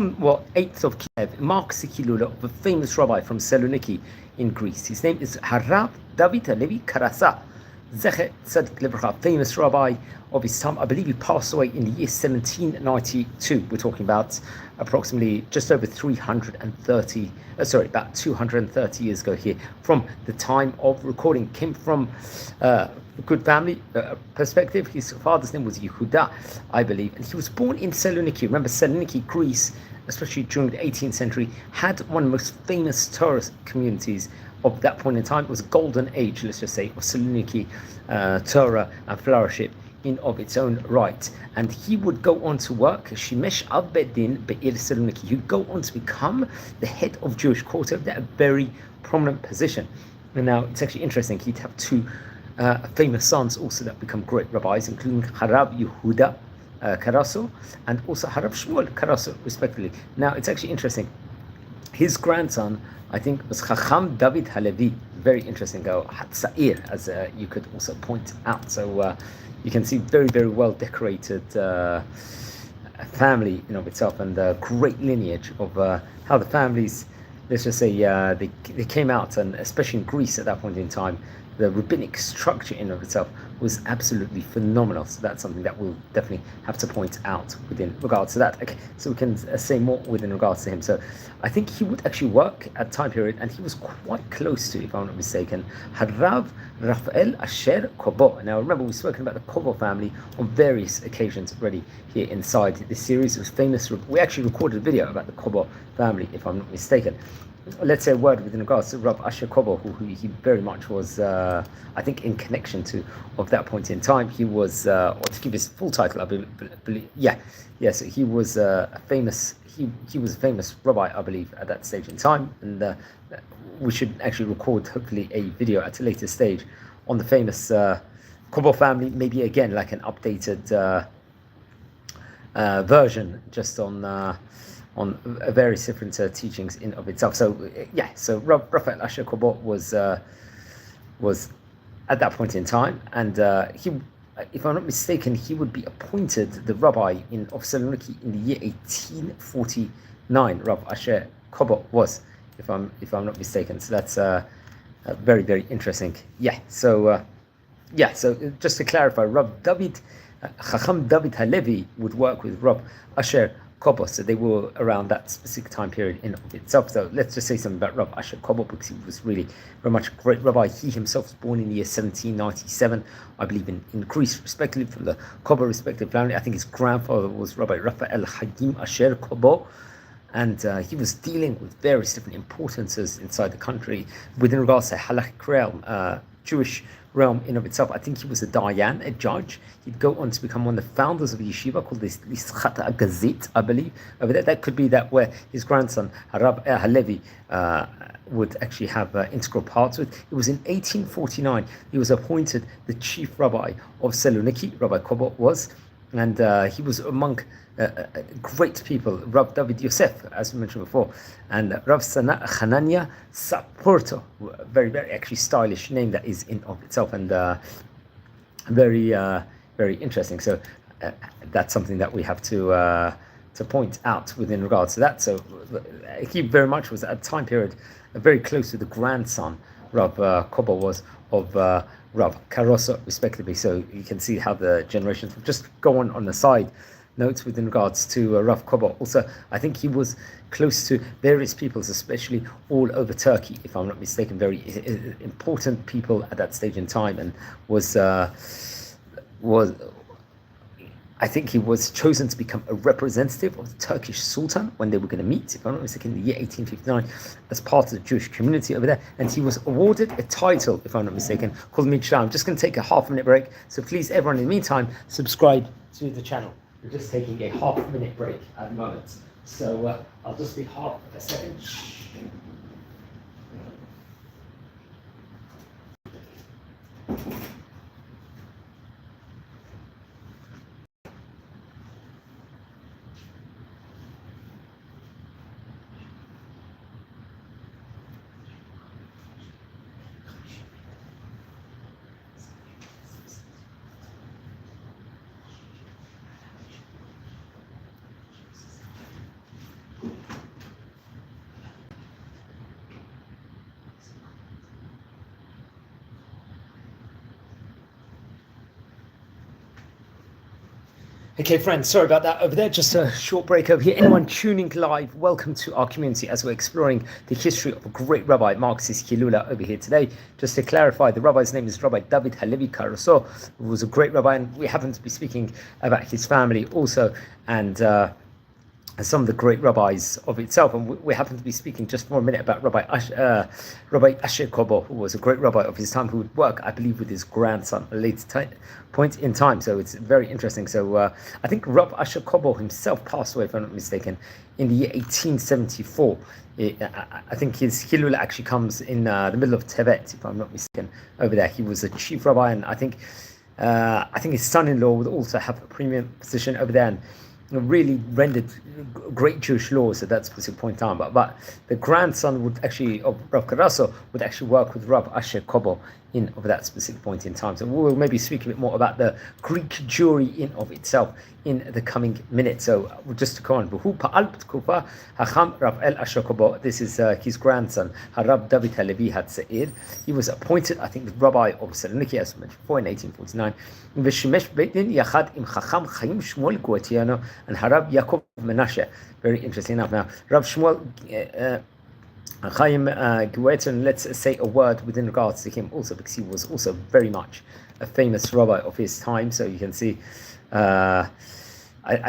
well, 8th of Kislev marks the Kilula of a famous rabbi from Saloniki in Greece. His name is Rabbi David Karasau. Zecher Tzadik Livracha, famous rabbi of his time. I believe he passed away in the year 1792. We're talking about approximately just over 230 years ago here. From the time of recording, came from a good family perspective. His father's name was Yehuda, I believe, and he was born in Saloniki. Remember, Saloniki, Greece, especially during the 18th century, had one of the most famous tourist communities of that point in time. It was a golden age, let's just say, of Saloniki, Torah and flourishing in of its own right. And he would go on to work, Shimesh Abedin Be'ir Saloniki. He'd go on to become the head of Jewish quarter, a very prominent position. And now it's actually interesting, he'd have two famous sons also that become great rabbis, including Rabbi Yehuda Karasau and also Rabbi Shmuel Karasau, respectively. Now it's actually interesting. His grandson, I think, was Chacham David Halevi. Very interesting, Hatzair, as you could also point out. So you can see very, very well decorated family in of itself, and a great lineage of how the families, let's just say, they came out, and especially in Greece at that point in time, the rabbinic structure in of itself was absolutely phenomenal. So that's something that we'll definitely have to point out within regards to that. Okay, so we can say more within regards to him. So I think he would actually work at time period, and he was quite close to, if I'm not mistaken, Harav Raphael Asher Kobo. Now remember, we've spoken about the Kobo family on various occasions already here inside this series. It was famous. We actually recorded a video about the Kobo family, if I'm not mistaken. Let's say a word within regards to Rav Asher Kobo, who he very much was, I think, in connection to of that point in time. He was, or to give his full title, I believe, so he was a famous. He was a famous rabbi, I believe, at that stage in time, and we should actually record, hopefully, a video at a later stage on the famous Kobo family. Maybe again, like an updated version, just on various different teachings in of itself. So so Raphael Asher Kobo was at that point in time, and he, if I'm not mistaken, he would be appointed the rabbi of Saloniki in the year 1849. Rav Asher Kobo was, if I'm not mistaken. So that's very, very interesting. So just to clarify, Rav David Chacham David Halevi would work with Rav Asher Kobo, so they were around that specific time period in of itself. So let's just say something about Rav Asher Kobo, because he was really very much a great rabbi. He himself was born in the year 1797, I believe, in Greece, respectively, from the Kobo respective family. I think his grandfather was Rabbi Raphael Hagim Asher Kobo, and he was dealing with various different importances inside the country within regards to halakhic realm, Jewish realm in of itself. I think he was a dayan, a judge. He'd go on to become one of the founders of a yeshiva called this Lischat Gazit, I believe. Over there, that could be that where his grandson Rabbi Halevi would actually have integral parts with. It was in 1849 he was appointed the chief rabbi of Saloniki. Rabbi Kobo was, and he was among great people, Rav David Yosef, as we mentioned before, and Rav Hanania Saporto, very, very actually stylish name that is in of itself, and very, very interesting. So that's something that we have to point out within regards to that. So he very much was at a time period very close to the grandson, Rav Kobo was, of Rav Karasau, respectively. So you can see how the generations will just go on the side notes within regards to Rav Kobo. Also, I think he was close to various peoples, especially all over Turkey, if I'm not mistaken, very important people at that stage in time, and was I think he was chosen to become a representative of the Turkish Sultan when they were going to meet, if I'm not mistaken, in the year 1859, as part of the Jewish community over there. And he was awarded a title, if I'm not mistaken, called Midrash. I'm just going to take a half-minute break. So please, everyone, in the meantime, subscribe to the channel. We're just taking a half-minute break at the moment. So I'll just be half a second. Okay, friends, sorry about that over there. Just a short break over here. Anyone tuning live, welcome to our community as we're exploring the history of a great rabbi, Marxist Hilula, over here today. Just to clarify, the rabbi's name is Rabbi David Karasau, who was a great rabbi, and we happen to be speaking about his family also, and some of the great rabbis of itself. And we happen to be speaking just for a minute about Rabbi Asher Kobo, who was a great rabbi of his time, who would work, I believe, with his grandson at a later point in time. So it's very interesting. So I think Rabbi Asher Kobo himself passed away, if I'm not mistaken, in the year 1874. I think his Hilul actually comes in the middle of Tibet, if I'm not mistaken, over there. He was a chief rabbi, and I think his son-in-law would also have a premium position over there, and really rendered great Jewish laws at that specific point in time. But the grandson would actually, of Rav Karasau, would actually work with Rav Asher Kobo in of that specific point in time. So we'll maybe speak a bit more about the Greek Jewry in of itself in the coming minutes. So just to go on, this is his grandson, Harab David Halevi Hatzair. He was appointed, I think, the rabbi of Saloniki, as mentioned before, in 1849. And Harab Yaakov Menashe. Very interesting enough. Now, Rav Shmuel Chaim Guetin, let's say a word within regards to him also, because he was also very much a famous rabbi of his time. So you can see, I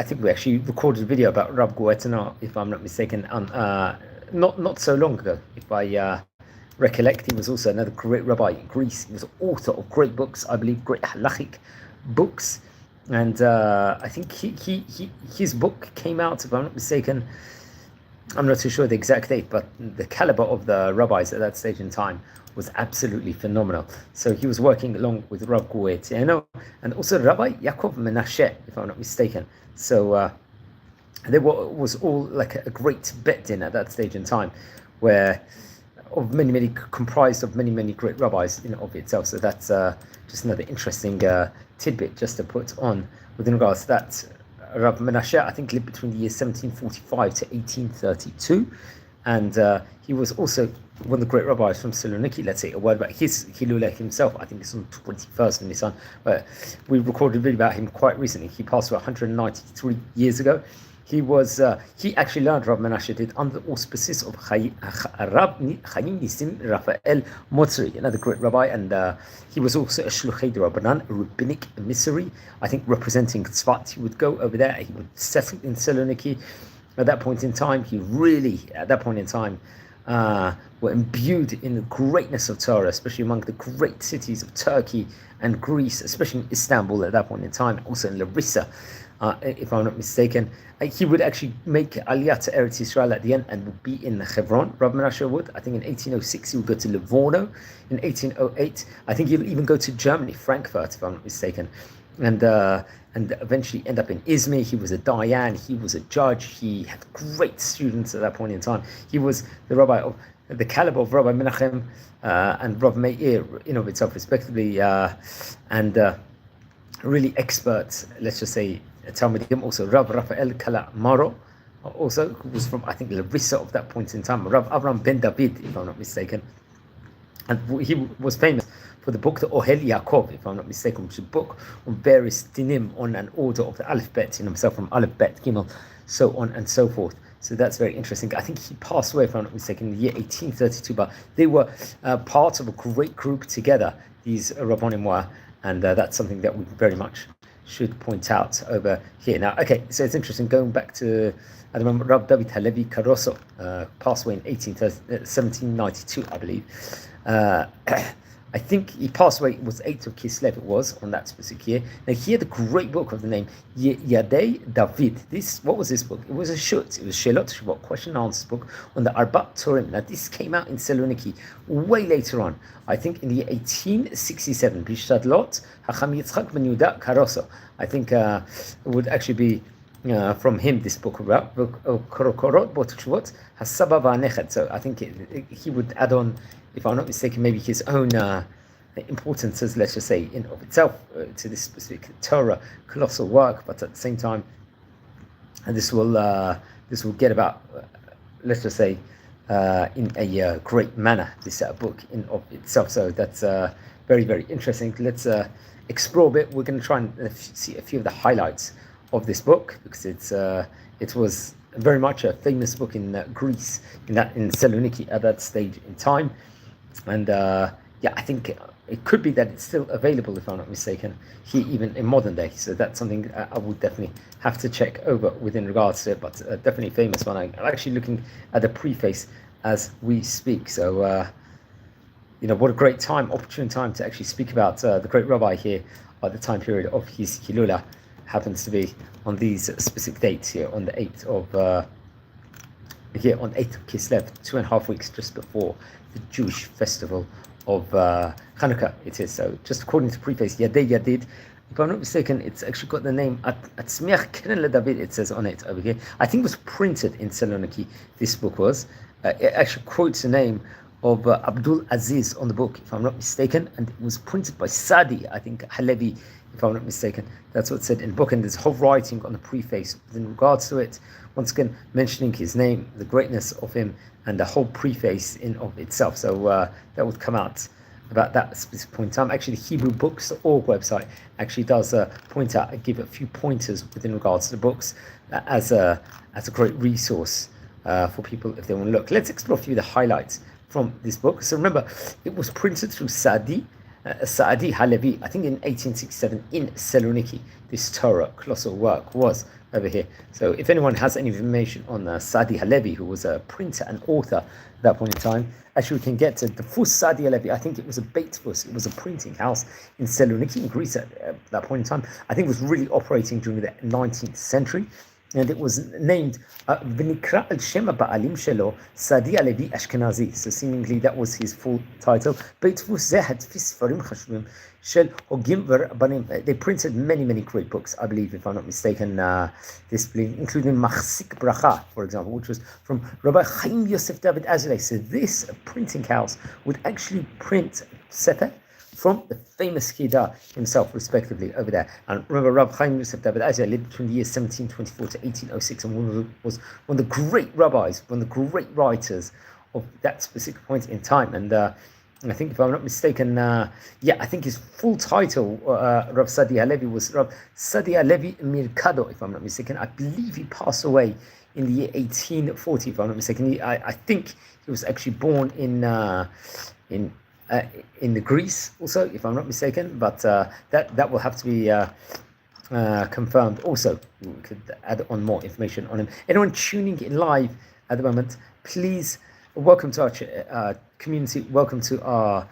think we actually recorded a video about Rav Guetin, if I'm not mistaken, not so long ago. If I recollect, he was also another great rabbi in Greece. He was author of great books, I believe, great halachic books. And I think his book came out, if I'm not mistaken, I'm not too sure the exact date, but the caliber of the rabbis at that stage in time was absolutely phenomenal. So he was working along with Rav Guetin, and also Rabbi Yaakov Menashe, if I'm not mistaken. So there was all like a great bet din at that stage in time, where comprised of many great rabbis in of itself. So that's just another interesting tidbit just to put on within regards to that. Rabbi Menashe, I think, lived between the years 1745 to 1832, and he was also one of the great rabbis from Saloniki. Let's say a word about his Hilula himself. I think it's on the 21st of Nisan, but we recorded a video about him quite recently. He passed away 193 years ago. He actually learned, Rabbi Menashe did, under the auspices of Chaim Nisim Raphael Motzri, another great rabbi, and he was also a Shluchei Rabbanan, a rabbinic emissary, I think, representing Tzfat. He would go over there, he would settle in Saloniki. At that point in time, were imbued in the greatness of Torah, especially among the great cities of Turkey and Greece, especially in Istanbul at that point in time, also in Larissa, if I'm not mistaken. He would actually make Aliyah to Eretz Yisrael at the end and would be in Hebron. Rabbi Menashe would. I think in 1806 he would go to Livorno. In 1808, I think he'll even go to Germany, Frankfurt, if I'm not mistaken, and eventually end up in Izmir. He was a Dayan. He was a judge. He had great students at that point in time. He was the rabbi of the caliber of Rabbi Menachem and Rabbi Meir in of itself, respectively, and really expert, let's just say, Talmudim. Also Rav Raphael Kala Maro, also, who was from, I think, Larissa of that point in time. Rav Avram Ben David, if I'm not mistaken, and he was famous for the book, the Ohel Yaakov, if I'm not mistaken, which is a book on various dinim, on an order of the Aleph Bet, himself from Aleph Bet Gimel, so on and so forth. So that's very interesting. I think he passed away, if I'm not mistaken, in the year 1832, but they were part of a great group together, these Rabbonim were, and that's something that we very much should point out over here. Now, okay, so it's interesting, going back to, at the moment, Rabbi David Halevi Karasau passed away in 1792, I believe. I think he passed away, it was 8th of Kislev, it was, on that specific year. Now, he had a great book of the name, Yadei David. What was this book? It was a shut, it was Shelot Shabbat, question and answers book on the Arba Torim. Now, this came out in Saloniki way later on, I think in the year 1867, Bishtadlot, Hacham Yitzchak Ben Yehuda Karasau. I think it would actually be from him, this book about Korokorot Botchvot Hasaba Va'anechet. So I think he would add on, if I'm not mistaken, maybe his own importances, let's just say, in of itself, to this specific Torah, colossal work. But at the same time, and this will get about, let's just say, in a great manner, this book in of itself. So that's very interesting. Let's explore a bit. We're going to try and see a few of the highlights of this book, because it was very much a famous book in Greece, in Thessaloniki at that stage in time. And I think it could be that it's still available, if I'm not mistaken, here even in modern day. So that's something I would definitely have to check over within regards to it, but definitely a famous one. I'm actually looking at the preface as we speak. So, what a great opportune time to actually speak about the great rabbi here at the time period of his Hilula. Happens to be on these specific dates here on the 8th of on 8th of Kislev, 2.5 weeks just before the Jewish festival of Hanukkah. It is. So just according to preface, Yadei Yadid, if I'm not mistaken, it's actually got the name Atzmiach Keren LeDavid, it says on it over here. I think it was printed in Thessaloniki, this book was. It actually quotes the name of Abdul Aziz on the book, if I'm not mistaken, and it was printed by Sadi, I think, Halevi, if I'm not mistaken. That's what it said in the book, and there's whole writing on the preface in regards to it, once again mentioning his name, the greatness of him, and the whole preface in of itself. So that would come out about that specific point in time. Actually, the HebrewBooks.org website actually does point out and give a few pointers within regards to the books as a great resource for people if they want to look. Let's explore a few of the highlights from this book. So remember, it was printed through Sadi Halevi, I think in 1867 in Thessaloniki. This Torah colossal work was over here. So if anyone has any information on Sadi Halevi, who was a printer and author at that point in time, actually we can get to the Fus Sadi Halevi. I think it was a Beit Fus. It was a printing house in Thessaloniki in Greece at that point in time. I think it was really operating during the 19th century. And it was named V'nikra al Shem Ba'alim Shelo Sadi Halevi Ashkenazi. So seemingly that was his full title. Beit Fus Zeh Hadfi Sfarim Chashuvim Shel Hogim V'Rabbanim. They printed many great books, I believe, if I'm not mistaken, including Machzik Bracha, for example, which was from Rabbi Chaim Yosef David Azulay. So this printing house would actually print Sefer from the famous Chida himself, respectively, over there. And remember, Rabbi Chaim Yosef David Azulay lived between the years 1724 to 1806, and was one of the great rabbis, one of the great writers of that specific point in time. And I think, if I'm not mistaken, I think his full title, Rav Sadi Halevi, was Rav Sadi Halevi Mirkado, if I'm not mistaken. I believe he passed away in the year 1840, if I'm not mistaken. I think he was actually born in the Greece also, if I'm not mistaken, but that will have to be confirmed also. We could add on more information on him. Anyone tuning in live at the moment, please, welcome to our community, welcome to our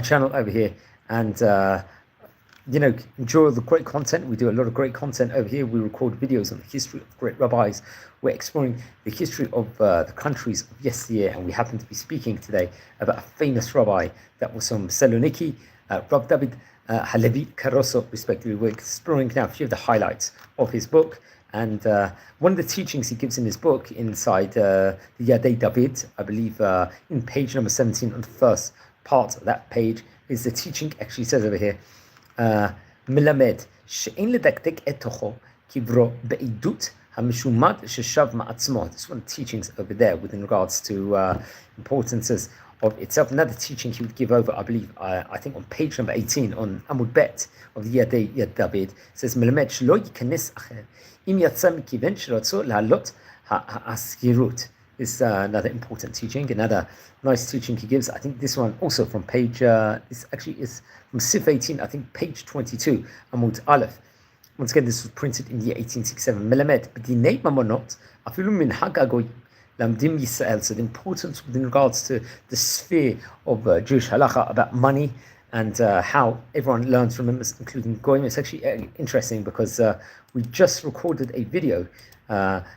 channel over here, and enjoy the great content. We do a lot of great content over here. We record videos on the history of great rabbis. We're exploring the history of the countries of yesteryear, and we happen to be speaking today about a famous rabbi that was from Thessaloniki, Rabbi David Halevi Karasau, respectively. We're exploring now a few of the highlights of his book, and one of the teachings he gives in his book inside the Yadei David, I believe in page number 17 on the first part of that page, is the teaching actually says over here, מלמד שאין לדקדק את תוכו קברו בעדות המשומד ששב מעצמו. This is one of the teachings over there with regards to importances of itself. Another teaching he would give over, I believe, I think on page number 18 on Amud Bet of the Yad David, says מלמד שלא ייכנס אחר אם יצא מכיוון שרצו להעלות הסגירות. This is another important teaching, another nice teaching he gives. I think this one also from page, this actually is from Sif 18, I think page 22, Amud Aleph. Once again, this was printed in the year 1867. Melamed, b'dinei mamonot, afilu minhag hagoy, lamdim Yisrael. So the importance with regards to the sphere of Jewish halacha about money and how everyone learns from them, including goyim. It's actually interesting because we just recorded a video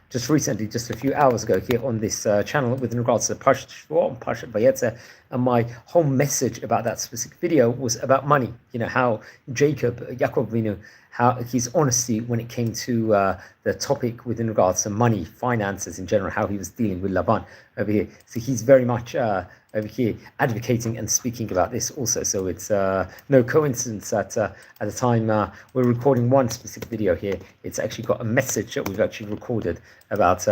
just recently, just a few hours ago here on this channel with regards to Parshat Shvuah and Parshat Vayetze, and my whole message about that specific video was about money. How Yaakov Avinu, how his honesty when it came to the topic with regards to money, finances in general, how he was dealing with Laban over here. So he's very much over here advocating and speaking about this also. So it's no coincidence that at the time we're recording one specific video here, it's actually got a message that we've actually recorded about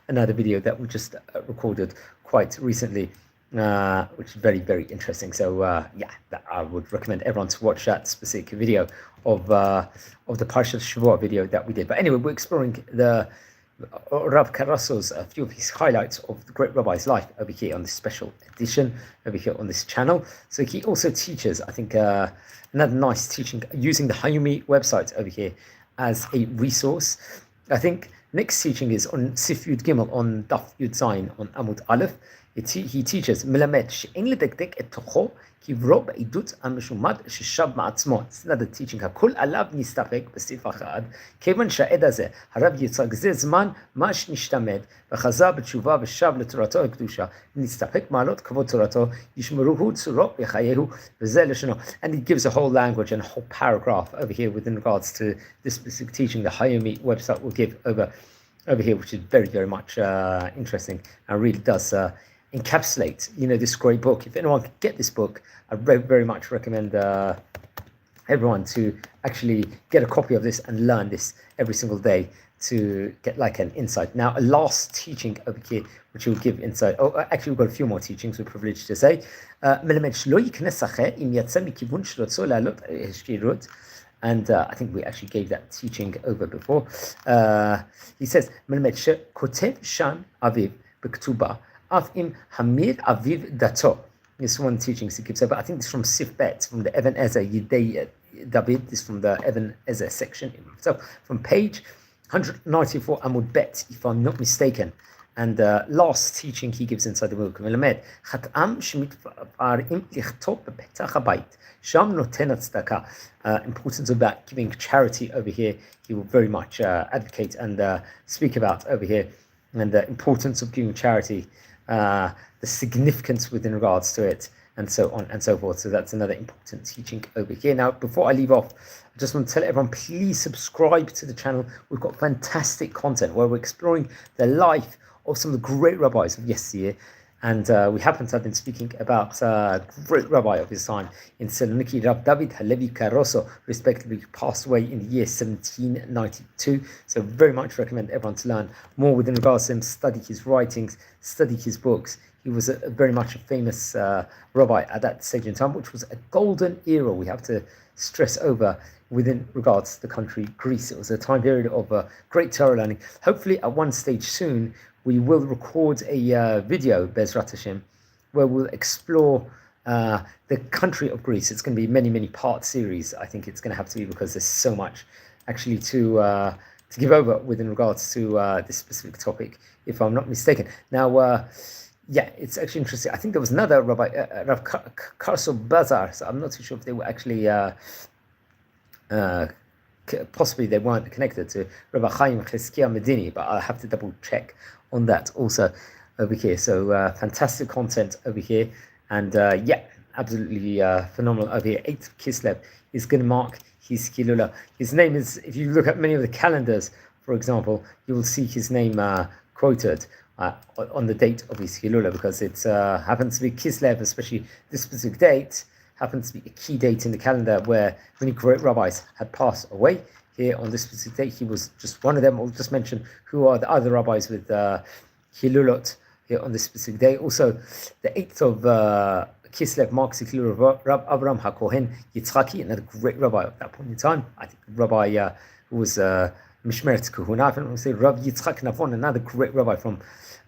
another video that we just recorded quite recently which is very, very interesting. So I would recommend everyone to watch that specific video of the Parshat Shavua video that we did. But anyway, we're exploring the Rabbi Karasau's a few of his highlights of the great rabbi's life over here on this special edition over here on this channel. So he also teaches, I think, another nice teaching using the Hayumi website over here as a resource. I think next teaching is on Sif Yud Gimel on Daf Yud Zayin on Amud Aleph. He teaches מלמד שאין לדקדק את תוכו קברו בעדות המשומד ששב מעצמו. It's another teaching. הכל עליו נסתפק בסעיף אחד, כיוון שהעד הזה, הרב יצחק, זה זמן מה שנשתמד, וחזר בתשובה ושב לתורתו הקדושה, נסתפק מעלות כבוד תורתו, ישמרוהו צורו בחייהו, וזה לשונו. And he gives a whole language and a whole paragraph over here within regards to this specific teaching the Hayumi website will give over here, which is very, very much interesting and really does encapsulate, this great book. If anyone can get this book, I very much recommend everyone to actually get a copy of this and learn this every single day to get like an insight. Now, a last teaching over here, which will give insight. Oh, actually, we've got a few more teachings we're privileged to say. And I think we actually gave that teaching over before. He says, "Kotev shan aviv b'ktuba av im hamir aviv dato." This one teaching he gives over. I think this is from Sif Bet, from the Even Ezer Yidei David. This is from the Even Ezer section. So from page 194 Amud Bet, if I'm not mistaken. And last teaching he gives inside the book, מלמד, חטאם שמתפארים לכתוב בפתח הבית, שם נותן הצדקה. Importance about giving charity over here, he will very much advocate and speak about over here, and the importance of giving charity, the significance within regards to it, and so on and so forth. So that's another important teaching over here. Now, before I leave off, I just want to tell everyone, please subscribe to the channel. We've got fantastic content where we're exploring the life of some of the great rabbis of yesteryear, and we happen to have been speaking about a great rabbi of his time in Thessaloniki, Rabbi David Karasau, respectively, passed away in the year 1792. So very much recommend everyone to learn more within regards to him, study his writings, study his books. He was very much a famous rabbi at that stage in time, which was a golden era, we have to stress over, within regards to the country Greece. It was a time period of great Torah learning. Hopefully at one stage soon we will record a video, Bezrat Hashem, where we'll explore the country of Greece. It's going to be many part series. I think it's going to have to be, because there's so much actually to give over within regards to this specific topic, if I'm not mistaken. Now, it's actually interesting. I think there was another Rabbi, Rav Karasau Bazar, so I'm not too sure if they were actually possibly they weren't connected to Rabbi Chaim Cheskia Medini, but I'll have to double check on that also over here. So fantastic content over here, and absolutely phenomenal over here. 8th Kislev is going to mark his Hilula. His name is, if you look at many of the calendars, for example, you will see his name quoted on the date of his Hilula, because it happens to be Kislev, especially this specific date happens to be a key date in the calendar where many great rabbis had passed away. Here on this specific date, he was just one of them. I'll just mention who are the other rabbis with Hilulot here on this specific day. Also, the 8th of Kislev marks the Hilul of Rab Avram HaKohen Yitzchaki, another great rabbi at that point in time. I think the rabbi who was Mishmeret Kahuna, I say Rab Yitzchak Navon, another great rabbi from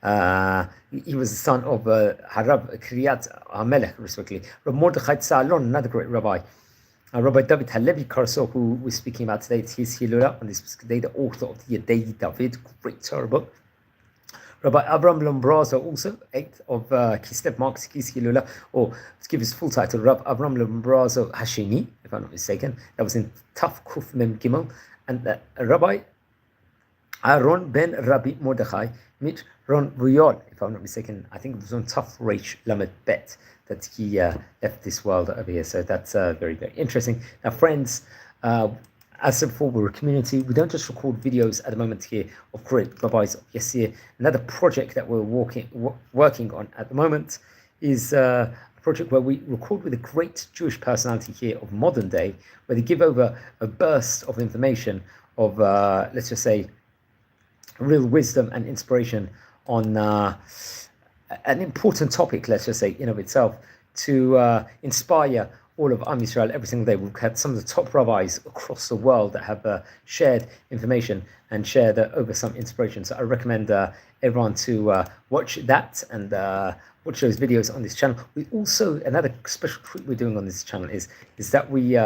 he was the son of Harab Kriyat HaMelech, respectively. Rab Mordechai Tzalon, another great rabbi. Rabbi David Karasau, who we're speaking about today, it's his Hilula on this specific day, the author of the Yedei David, great Torah book. Rabbi Avram Lombrazo, also 8th of Kislev, marks his Hilula, or to give his full title, Rabbi Avram Lombrazo Hasheni, if I'm not mistaken. That was in Taf Kuf Mem Gimel. And Rabbi Aaron ben Rabbi Mordechai Mit Ron Vuyol, if I'm not mistaken. I think it was on Taf Reish Lamed Bet that he left this world over here. So that's very interesting. Now, friends, as I said before, we're a community. We don't just record videos at the moment here of great rabbis of yesteryear. Another project that we're working on at the moment is a project where we record with a great Jewish personality here of modern day, where they give over a burst of information of, let's just say, real wisdom and inspiration on an important topic, let's just say, in of itself, to inspire all of Am Yisrael every single day. We've had some of the top rabbis across the world that have shared information and shared over some inspiration. So I recommend everyone to watch that and watch those videos on this channel. We also, another special treat we're doing on this channel is that we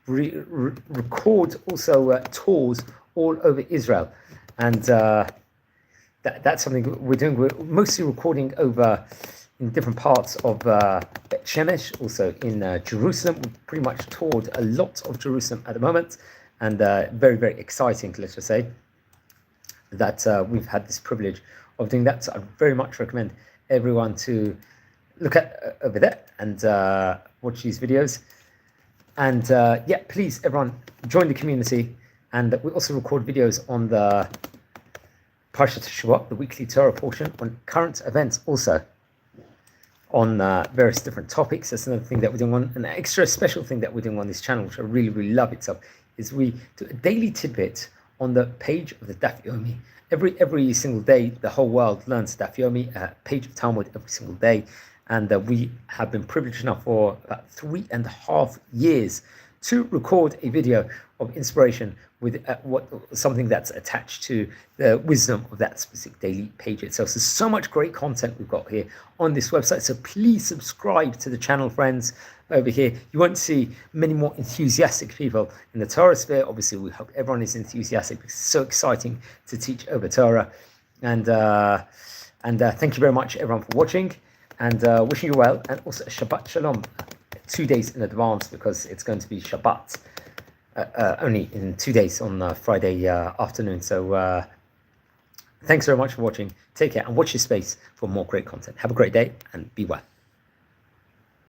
record also tours all over Israel. And that's something we're doing. We're mostly recording over in different parts of Bet Shemesh, also in Jerusalem. We've pretty much toured a lot of Jerusalem at the moment, and very, very exciting, let's just say, that we've had this privilege of doing that. So I very much recommend everyone to look at over there and watch these videos. And yeah, please, everyone, join the community. And we also record videos on the Parshat Shabbat, the weekly Torah portion, on current events also, on various different topics. That's another thing that we're doing on, an extra special thing that we're doing on this channel, which I really, really love itself, is we do a daily tidbit on the page of the Daf Yomi. Every single day, the whole world learns Daf Yomi, a page of Talmud every single day. And we have been privileged enough for about 3.5 years to record a video of inspiration with something that's attached to the wisdom of that specific daily page itself. So, so much great content we've got here on this website. So please subscribe to the channel, friends, over here. You won't see many more enthusiastic people in the Torah sphere. Obviously, we hope everyone is enthusiastic because it's so exciting to teach over Torah. And thank you very much, everyone, for watching. And wishing you well. And also Shabbat Shalom, 2 days in advance, because it's going to be Shabbat only in 2 days on Friday afternoon. So thanks very much for watching. Take care and watch your space for more great content. Have a great day and be well.